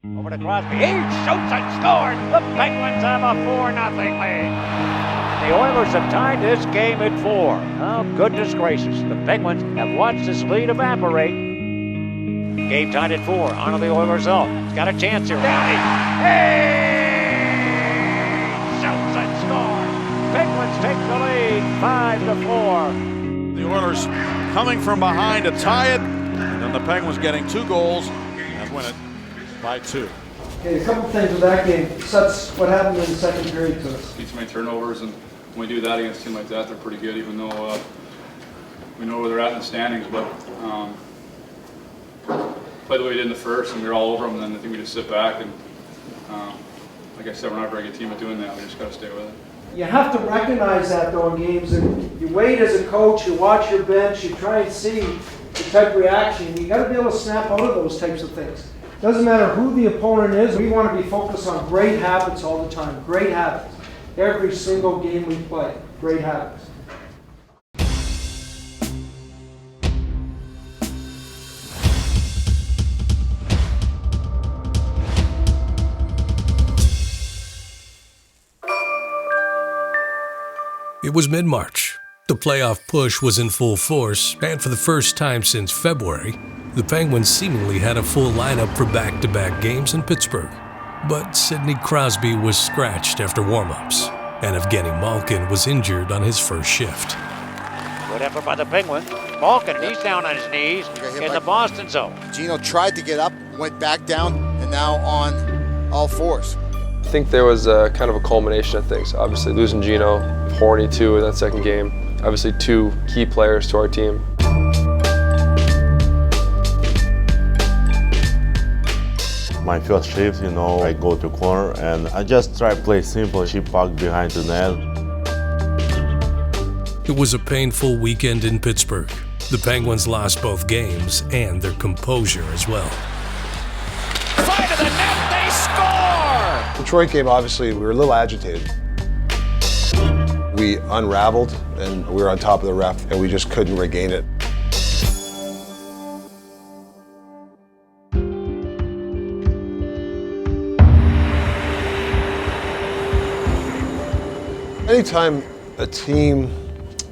Over to Crosby. He shoots and scores. The Penguins have a 4-0 lead. The Oilers have tied this game at 4. Oh, goodness gracious. The Penguins have watched this lead evaporate. Game tied at 4. Onto the Oilers zone. He's got a chance here. Downey. He shoots and scores. Penguins take the lead 5-4. The Oilers coming from behind to tie it. And then the Penguins getting 2 goals and win it by 2. Okay, a couple things with that game. Sets what happened in the second period to us. Beats my turnovers, and when we do that against a team like that, they're pretty good, even though we know where they're at in the standings. But play the way we did in the first, and we were all over them, and then I think we just sit back. And like I said, we're not a very good team at doing that. We just got to stay with it. You have to recognize that though in games, and you wait as a coach, you watch your bench, you try and see the type of reaction. You got to be able to snap out of those types of things. Doesn't matter who the opponent is, we want to be focused on great habits all the time. Great habits. Every single game we play, great habits. It was mid-March. The playoff push was in full force, and for the first time since February, the Penguins seemingly had a full lineup for back-to-back games in Pittsburgh. But Sidney Crosby was scratched after warm-ups, and Evgeny Malkin was injured on his first shift. Good effort by the Penguins. Malkin, he's down on his knees in the Boston zone. Gino tried to get up, went back down, and now on all fours. I think there was kind of a culmination of things. Obviously losing Gino, Horny too in that second game. Obviously 2 key players to our team. My first shift, I go to corner and I just try to play simple, chip puck behind the net. It was a painful weekend in Pittsburgh. The Penguins lost both games and their composure as well. Side of the net, they score! Detroit game, obviously, we were a little agitated. We unraveled and we were on top of the ref and we just couldn't regain it. Anytime a team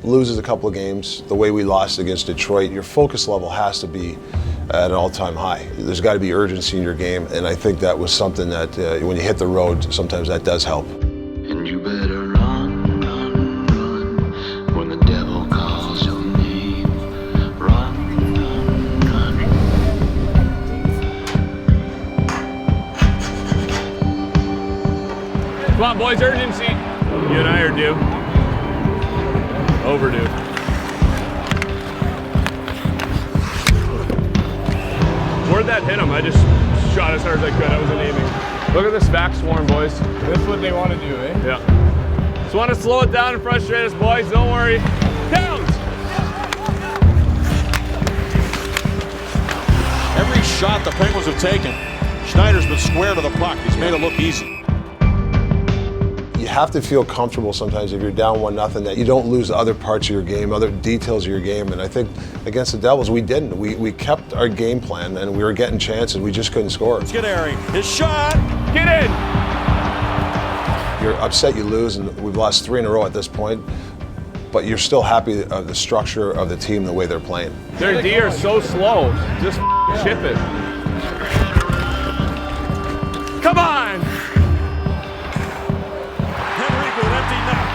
loses a couple of games, the way we lost against Detroit, your focus level has to be at an all-time high. There's got to be urgency in your game, and I think that was something that when you hit the road, sometimes that does help. And you better run, run, run, when the devil calls your name. Run, run, run. Come on, boys, urgency. You and I are due. Overdue. Where'd that hit him? I just shot as hard as I could. I wasn't aiming. Look at this back swarm, boys. That's what they want to do, eh? Yeah. Just want to slow it down and frustrate us, boys. Don't worry. Downs! Every shot the Penguins have taken, Schneider's been square to the puck. He's made it look easy. You have to feel comfortable sometimes if you're down 1-0 that you don't lose other parts of your game, other details of your game. And I think against the Devils, we didn't. We kept our game plan and we were getting chances. We just couldn't score. Scuderi, his shot. Get in! You're upset you lose, and we've lost 3 in a row at this point, but you're still happy of the structure of the team, the way they're playing. Their D are so slow. Just chip it. Come on!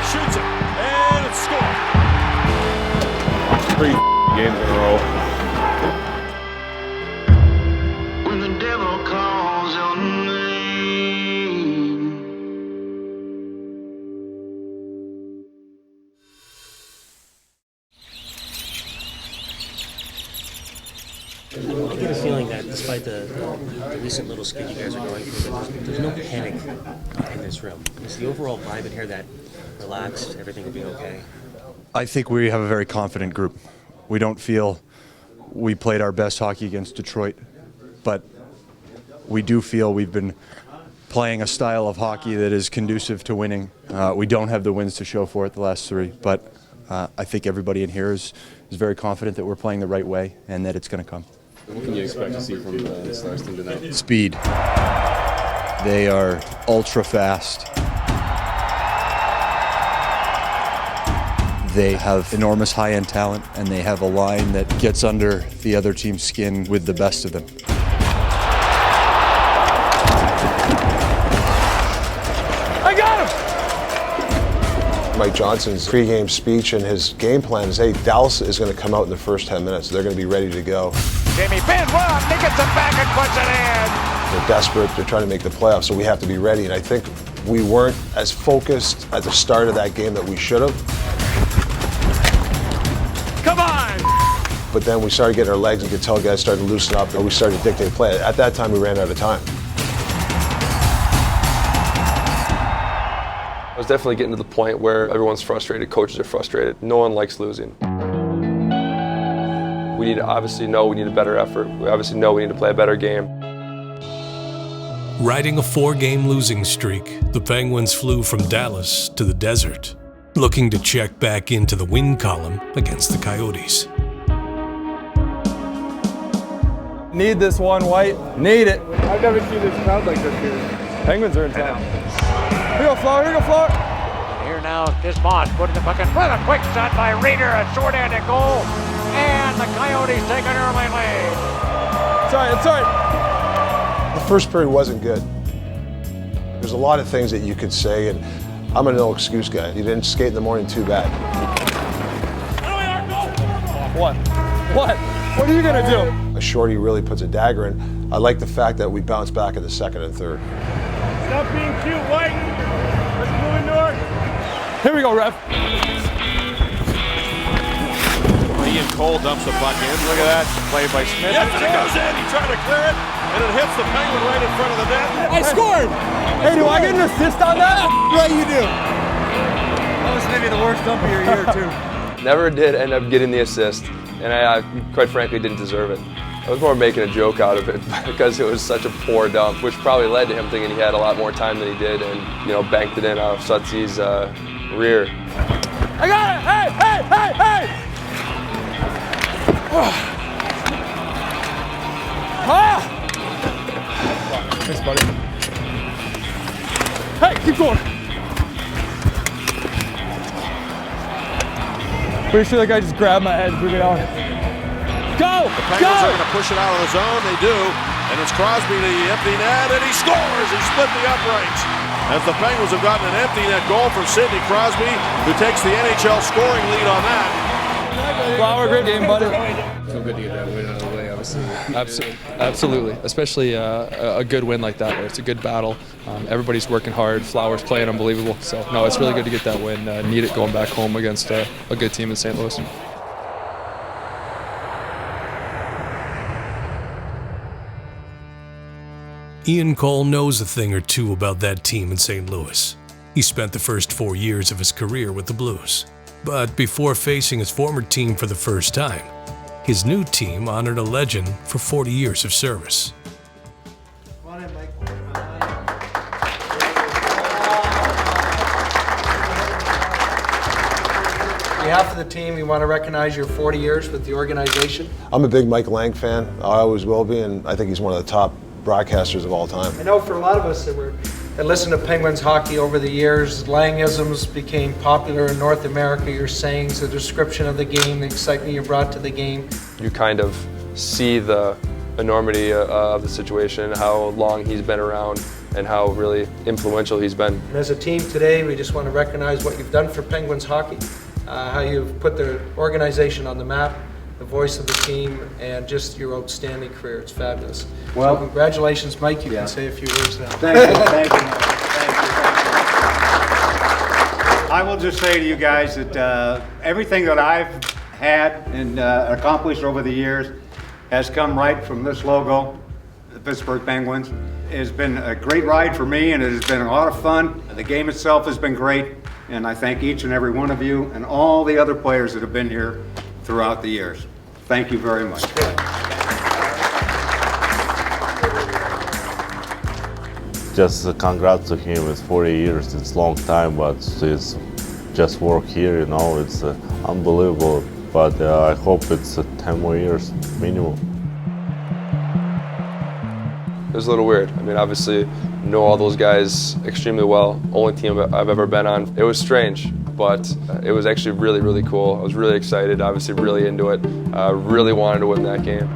Shoots it, and it's scored. 3 games in a row. When the devil calls your name. I get a feeling that despite the recent little skid you guys are going through, that there's no panic in this room. Is the overall vibe in here that relaxed, everything will be okay? I think we have a very confident group. We don't feel we played our best hockey against Detroit, but we do feel we've been playing a style of hockey that is conducive to winning. We don't have the wins to show for it the last 3, but I think everybody in here is very confident that we're playing the right way and that it's going to come. What can you expect to see from the Stars team tonight? Speed. They are ultra fast. They have enormous high-end talent, and they have a line that gets under the other team's skin with the best of them. I got him! Mike Johnson's pregame speech and his game plan is, hey, Dallas is going to come out in the first 10 minutes. They're going to be ready to go. Jamie Benn, well, he gets it back and puts it in. They're desperate. They're trying to make the playoffs, so we have to be ready. And I think we weren't as focused at the start of that game that we should have. Come on! But then we started getting our legs and could tell guys started to loosen up, and we started to dictate play. At that time, we ran out of time. I was definitely getting to the point where everyone's frustrated, coaches are frustrated. No one likes losing. We need to obviously know we need a better effort. We obviously know we need to play a better game. Riding a 4-game losing streak, the Penguins flew from Dallas to the desert, looking to check back into the win column against the Coyotes. Need this one, White. Need it. I've never seen this crowd like this here. Penguins are in town. Here you go, Flower. Here you go, Flower. Here now is Moss putting the puck in with a quick shot by Reeder, a short-handed goal, and the Coyotes take an early lead. It's all right, it's all right. The first period wasn't good. There's a lot of things that you could say, and I'm a no excuse guy. You didn't skate in the morning too bad. What? What? What are you gonna do? A shorty really puts a dagger in. I like the fact that we bounced back in the second and third. Stop being cute, White. Let's move indoors. Here we go, ref. Ian Cole dumps the puck in. Look at that play by Smith. Yes, it goes in. He tried to clear it, and it hits the Penguin right in front of the net. I scored. Hey, do I get an assist on that? What you do? That was maybe the worst dump of your year, too. Never did end up getting the assist, and I quite frankly didn't deserve it. I was more making a joke out of it because it was such a poor dump, which probably led to him thinking he had a lot more time than he did, and banked it in off Sutzi's rear. I got it! Hey, hey, hey, hey! Ah! Thanks, buddy. Hey, keep going. Pretty sure that guy just grabbed my head and threw me out. Go! The Penguins are going to push it out of the zone. They do. And it's Crosby to the empty net, and he scores! He split the uprights. As the Penguins have gotten an empty net goal from Sidney Crosby, who takes the NHL scoring lead on that. Flower, great game, buddy. Feel good to get that win out of the way, obviously. Absolutely, especially a good win like that, where it's a good battle. Everybody's working hard. Flower's playing unbelievable. So, no, it's really good to get that win. Need it going back home against a good team in St. Louis. Ian Cole knows a thing or two about that team in St. Louis. He spent the first 4 years of his career with the Blues. But before facing his former team for the first time, his new team honored a legend for 40 years of service. Come on in, Mike. On behalf of the team, we want to recognize your 40 years with the organization. I'm a big Mike Lang fan. I always will be, and I think he's one of the top broadcasters of all time. I know for a lot of us that listened to Penguins hockey over the years, Langisms became popular in North America. Your sayings, the description of the game, the excitement you brought to the game. You kind of see the enormity of the situation, how long he's been around, and how really influential he's been. And as a team today, we just want to recognize what you've done for Penguins hockey, how you've put the organization on the map, the voice of the team, and just your outstanding career. It's fabulous. Well, so congratulations, Mike. You can say a few words now. Thank you. Thank you. Thank you. I will just say to you guys that everything that I've had and accomplished over the years has come right from this logo, the Pittsburgh Penguins. It has been a great ride for me, and it has been a lot of fun. The game itself has been great, and I thank each and every one of you and all the other players that have been here throughout the years. Thank you very much. Just congrats to him. It's 40 years. It's a long time, but it's just work here, It's unbelievable. But I hope it's 10 more years minimum. was a little weird. I mean, obviously, know all those guys extremely well. Only team I've ever been on. It was strange, but it was actually really, really cool. I was really excited, obviously really into it. Really wanted to win that game.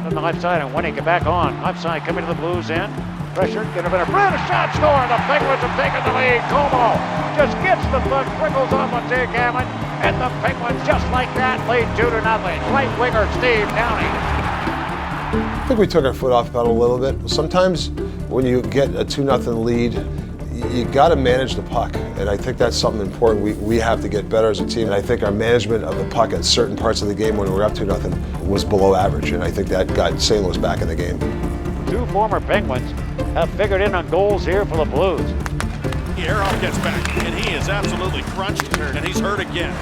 From the left side, and Winnie get back on. Left side coming to the Blues end. Pressure, get a bit of a shot, score. The Penguins have taken the lead. Como just gets the puck, trickles off on Jake Hammond, and the Penguins, just like that, lead 2-0. Right winger Steve Downey. I think we took our foot off the pedal a little bit. Sometimes when you get a 2-0 lead, you got to manage the puck, and I think that's something important. We have to get better as a team, and I think our management of the puck at certain parts of the game when we were up 2-0 was below average, and I think that got St. Louis back in the game. Two former Penguins have figured in on goals here for the Blues. Aroff gets back, and he is absolutely crunched, and he's hurt again.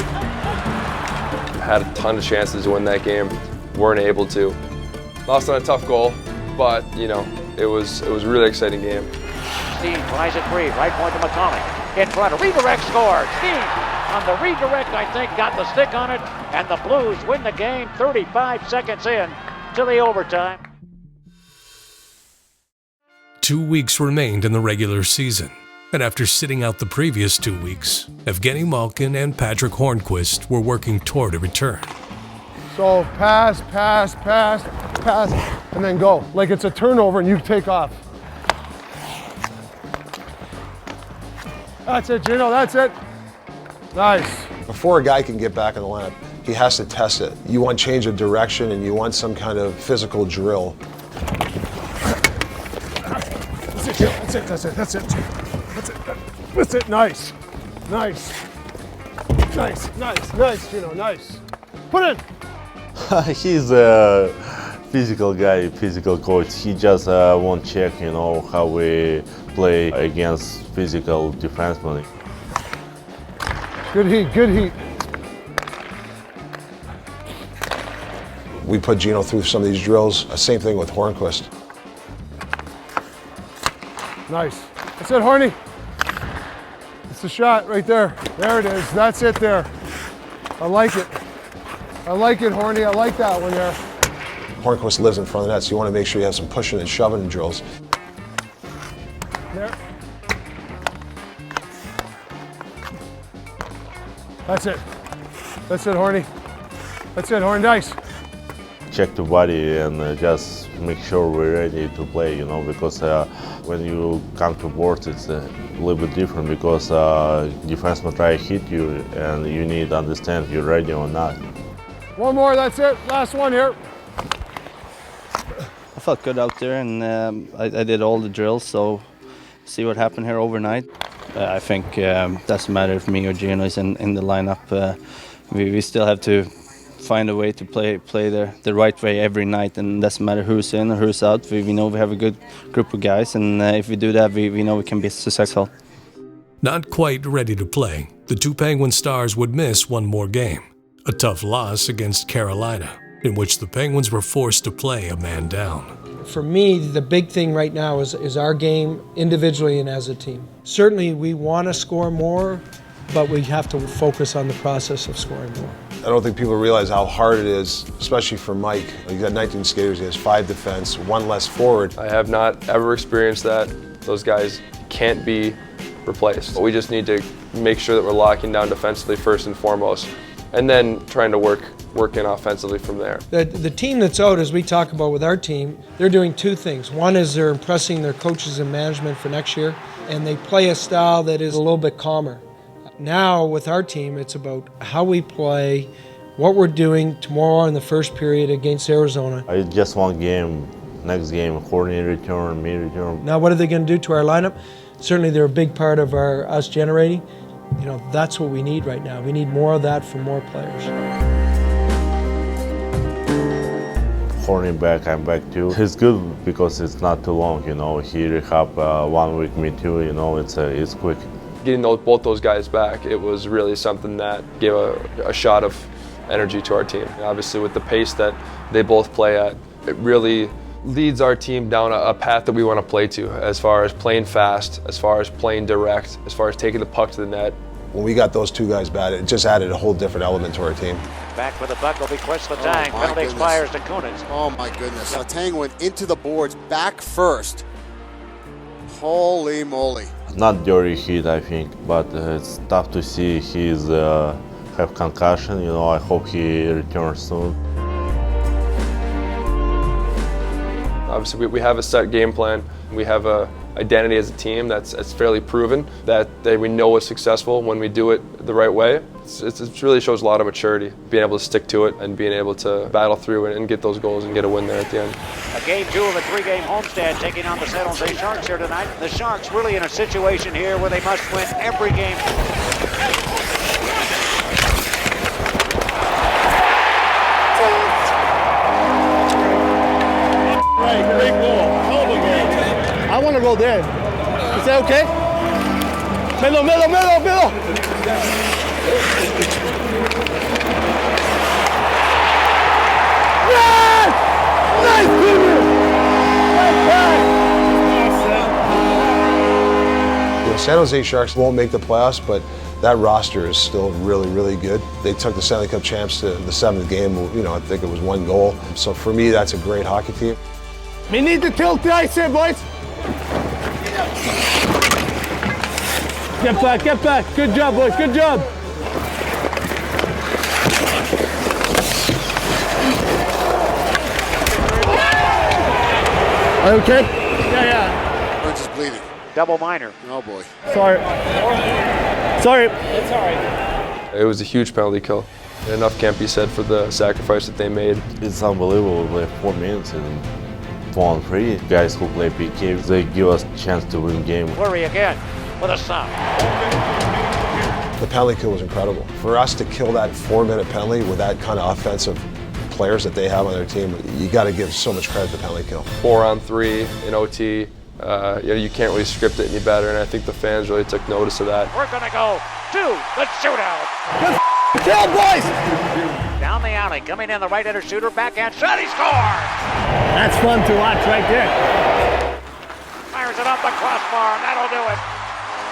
Had a ton of chances to win that game, weren't able to. Lost on a tough goal, but you know, it was a really exciting game. Steve tries it free, right point to McConnell. In front, a redirect scored. Steve on the redirect, I think, got the stick on it, and the Blues win the game 35 seconds in to the overtime. 2 weeks remained in the regular season, and after sitting out the previous 2 weeks, Evgeny Malkin and Patrick Hornquist were working toward a return. So pass, pass, pass, pass, and then go. Like it's a turnover and you take off. That's it, Gino, that's it. Nice. Before a guy can get back in the lineup, he has to test it. You want change of direction and you want some kind of physical drill. That's it, Gino, that's it, that's it, that's it. That's it, that's it, nice. Nice. Nice, nice, nice, Gino, nice. Put in. He's a physical guy, physical coach. He just won't check, how we play against physical defensemen. Good heat, good heat. We put Gino through some of these drills. Same thing with Hornquist. Nice. That's it, Horny. It's the shot right there. There it is. That's it there. I like it. I like it, Horny. I like that one there. Hornquist lives in front of the net, so you want to make sure you have some pushing and shoving and drills. There. That's it. That's it, Horny. That's it, Horny. Nice. Check the body and just make sure we're ready to play, because when you come to board, it's a little bit different because defensemen try to hit you and you need to understand if you're ready or not. One more, that's it. Last one here. I felt good out there and I did all the drills, so see what happened here overnight. I think it doesn't matter if me or Gino is in the lineup. We still have to find a way to play the right way every night, and it doesn't matter who's in or who's out. We know we have a good group of guys, and if we do that, we know we can be successful. Not quite ready to play, the two Penguin Stars would miss one more game. A tough loss against Carolina, in which the Penguins were forced to play a man down. For me, the big thing right now is our game individually and as a team. Certainly we want to score more, but we have to focus on the process of scoring more. I don't think people realize how hard it is, especially for Mike. He's got 19 skaters, he has 5 defense, 1 less forward. I have not ever experienced that. Those guys can't be replaced. We just need to make sure that we're locking down defensively first and foremost, and then trying to work in offensively from there. The team that's out, as we talk about with our team, they're doing 2 things. One is they're impressing their coaches and management for next year, and they play a style that is a little bit calmer. Now with our team, it's about how we play, what we're doing tomorrow in the first period against Arizona. I just one game, next game, Horny return, me return. Now what are they going to do to our lineup? Certainly they're a big part of us generating. That's what we need right now. We need more of that from more players. Horny back, I'm back too. It's good because it's not too long, He rehab 1 week, me too, it's quick. Getting both those guys back, it was really something that gave a shot of energy to our team. Obviously with the pace that they both play at, it really leads our team down a path that we want to play to, as far as playing fast, as far as playing direct, as far as taking the puck to the net. When we got those two guys bad, it just added a whole different element to our team. Back for the buck will be Chris Letang. Penalty expires to Kunitz. Oh my goodness. Letang went into the boards back first. Holy moly. Not dirty hit, I think, but it's tough to see he's have concussion. You know, I hope he returns soon. Obviously, we have a set game plan. We have a identity as a team that's fairly proven, that we know is successful when we do it the right way. It really shows a lot of maturity, being able to stick to it and being able to battle through and get those goals and get a win there at the end. A game 2 of a 3-game homestand taking on the San Jose Sharks here tonight. The Sharks really in a situation here where they must win every game. Great goal. Hell of a goal. I want to go there. Is that okay? Middle. Yes! Nice, Junior! The San Jose Sharks won't make the playoffs, but that roster is still really, really good. They took the Stanley Cup champs to the 7th game. You know, I think it was 1 goal. So for me, that's a great hockey team. We need to tilt the ice here, boys. Get back. Good job, boys, good job. Are you okay? Yeah. Burns is bleeding. Double minor. Oh boy. Sorry. It's all right. It was a huge penalty kill. Enough can't be said for the sacrifice that they made. It's unbelievable. Like 4 minutes and 4-on-3. Guys who play PK, they give us a chance to win game. Fleury again with a stop. The penalty kill was incredible. For us to kill that 4-minute penalty with that kind of offensive players that they have on their team, you got to give so much credit to the penalty kill. 4-on-3 in OT. You can't really script it any better, and I think the fans really took notice of that. We're gonna go to the shootout. Good kill, boys! Down the alley, coming in the right-hander shooter, backhand shot, he scores! That's fun to watch right there. Fires it off the crossbar, and that'll do it.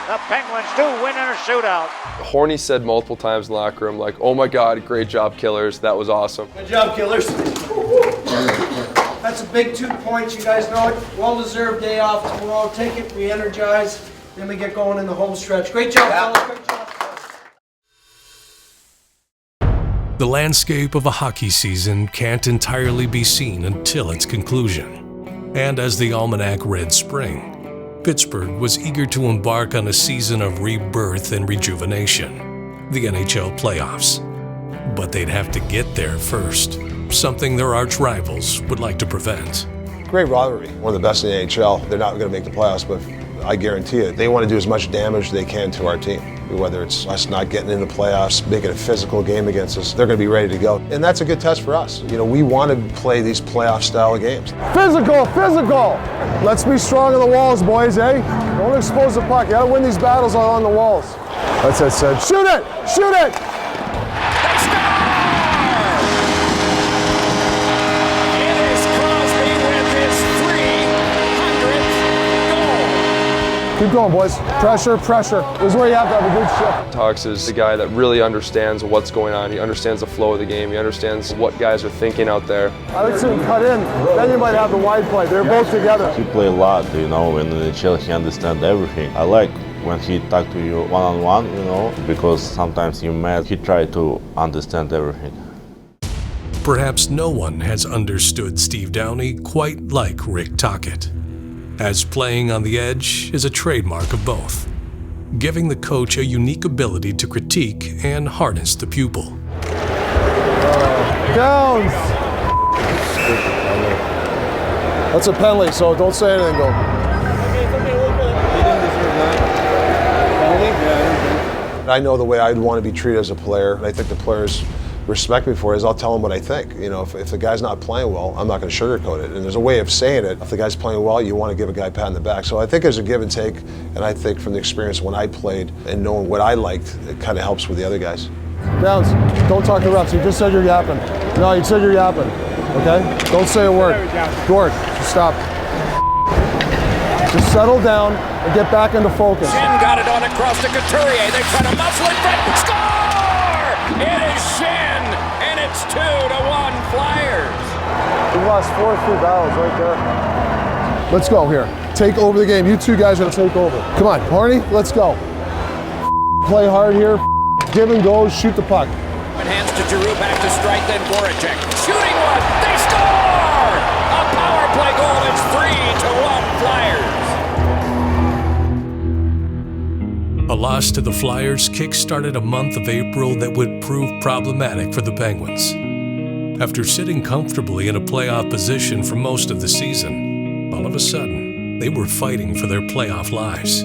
The Penguins do win in a shootout. Horny said multiple times in the locker room, like, oh my God, great job, Killers. That was awesome. Good job, Killers. That's a big 2 points. You guys know it. Well-deserved day off tomorrow. Take it, re-energize, then we get going in the home stretch. Great job, fellas. Great job. The landscape of a hockey season can't entirely be seen until its conclusion. And as the almanac read spring, Pittsburgh was eager to embark on a season of rebirth and rejuvenation, the NHL playoffs. But they'd have to get there first, something their arch rivals would like to prevent. Great rivalry. One of the best in the NHL. They're not going to make the playoffs, but I guarantee it, they want to do as much damage as they can to our team. Whether it's us not getting in the playoffs, making a physical game against us, they're going to be ready to go. And that's a good test for us. You know, we want to play these playoff style of games. Physical! Let's be strong on the walls, boys, eh? Don't expose the puck. You gotta win these battles on the walls. That's it, said. Shoot it! Keep going, boys. Pressure. This is where you have to have a good shift. Talks is the guy that really understands what's going on. He understands the flow of the game. He understands what guys are thinking out there. I would see him cut in. Then you might have the wide play. They're both together. He play a lot, you know, in the NHL he understands everything. I like when he talk to you one-on-one, you know, because sometimes you're mad. He try to understand everything. Perhaps no one has understood Steve Downey quite like Rick Tocchet, as playing on the edge is a trademark of both, giving the coach a unique ability to critique and harness the pupil. Downs! That's a penalty, so don't say anything, go. I know the way I'd want to be treated as a player, and I think the players respect me for it is I'll tell them what I think. You know, if the guy's not playing well, I'm not going to sugarcoat it. And there's a way of saying it. If the guy's playing well, you want to give a guy a pat on the back. So I think there's a give and take, and I think from the experience when I played and knowing what I liked, it kind of helps with the other guys. Downs, don't talk to refs. You just said you're yapping. No, you said you're yapping. Okay? Don't say a word. Gord, stop. Just settle down and get back into focus. Shin got it on across to Couturier. They try to muscle it back. Score! It is Shin, and it's 2-1 Flyers. We lost 4 3 battles right there. Let's go here. Take over the game. You two guys are gonna take over. Come on, Harney, let's go. Play hard here. Give and go, shoot the puck. Hands to Giroux, back to strike, then Voracek. Shooting one, they score! A power play goal, it's 3-1 Flyers. A loss to the Flyers kick-started a month of April that would prove problematic for the Penguins. After sitting comfortably in a playoff position for most of the season, all of a sudden, they were fighting for their playoff lives.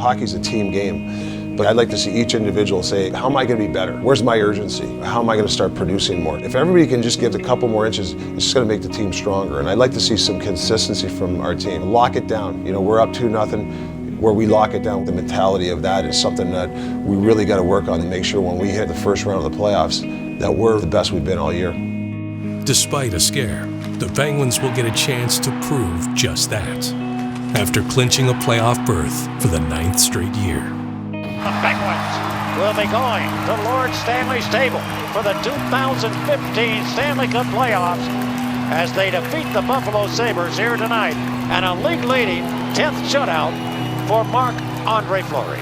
Hockey's a team game, but I'd like to see each individual say, how am I going to be better? Where's my urgency? How am I going to start producing more? If everybody can just give a couple more inches, it's just going to make the team stronger. And I'd like to see some consistency from our team. Lock it down. You know, we're up 2-0. Where we lock it down, the mentality of that is something that we really got to work on to make sure when we hit the first round of the playoffs that we're the best we've been all year. Despite a scare, the Penguins will get a chance to prove just that after clinching a playoff berth for the 9th straight year. The Penguins will be going to Lord Stanley's table for the 2015 Stanley Cup playoffs as they defeat the Buffalo Sabres here tonight, and a league-leading 10th shutout for Marc-Andre Fleury.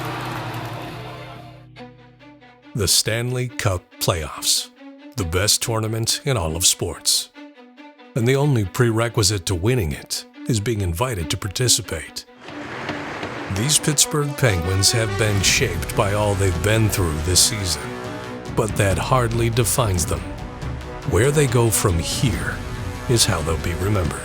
The Stanley Cup playoffs, the best tournament in all of sports. And the only prerequisite to winning it is being invited to participate. These Pittsburgh Penguins have been shaped by all they've been through this season, but that hardly defines them. Where they go from here is how they'll be remembered.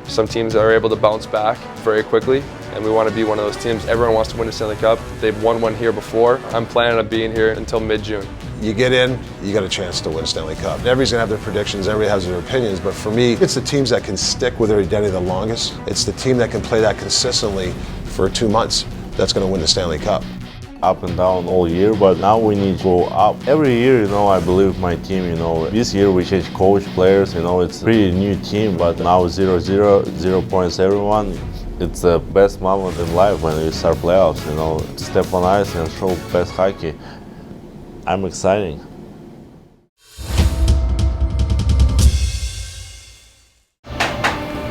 Some teams are able to bounce back very quickly, and we want to be one of those teams. Everyone wants to win the Stanley Cup. They've won one here before. I'm planning on being here until mid-June. You get in, you got a chance to win Stanley Cup. Everybody's gonna have their predictions, everybody has their opinions, but for me, it's the teams that can stick with their identity the longest. It's the team that can play that consistently for 2 months that's gonna win the Stanley Cup. Up and down all year, but now we need to go up. Every year, you know, I believe my team, you know, this year we change coach, players, you know, it's a pretty new team, but now 0-0, 0 points everyone. It's the best moment in life when you start playoffs, you know, step on ice and show best hockey. I'm excited.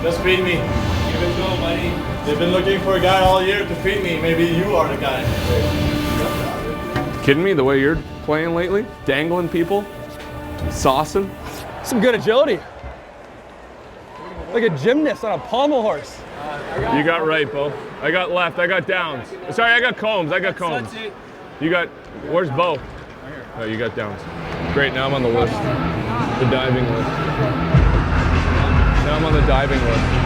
Just beat me. Give it to them, buddy. They've been looking for a guy all year to beat me. Maybe you are the guy. Kidding me? The way you're playing lately? Dangling people? Saucing? Some good agility. Like a gymnast on a pommel horse. You got right, Bo. I got left. I got downs. Sorry, I got Combs. You got, where's Bo? Oh, you got downs. Great, now I'm on the list. The diving list. Now I'm on the diving list.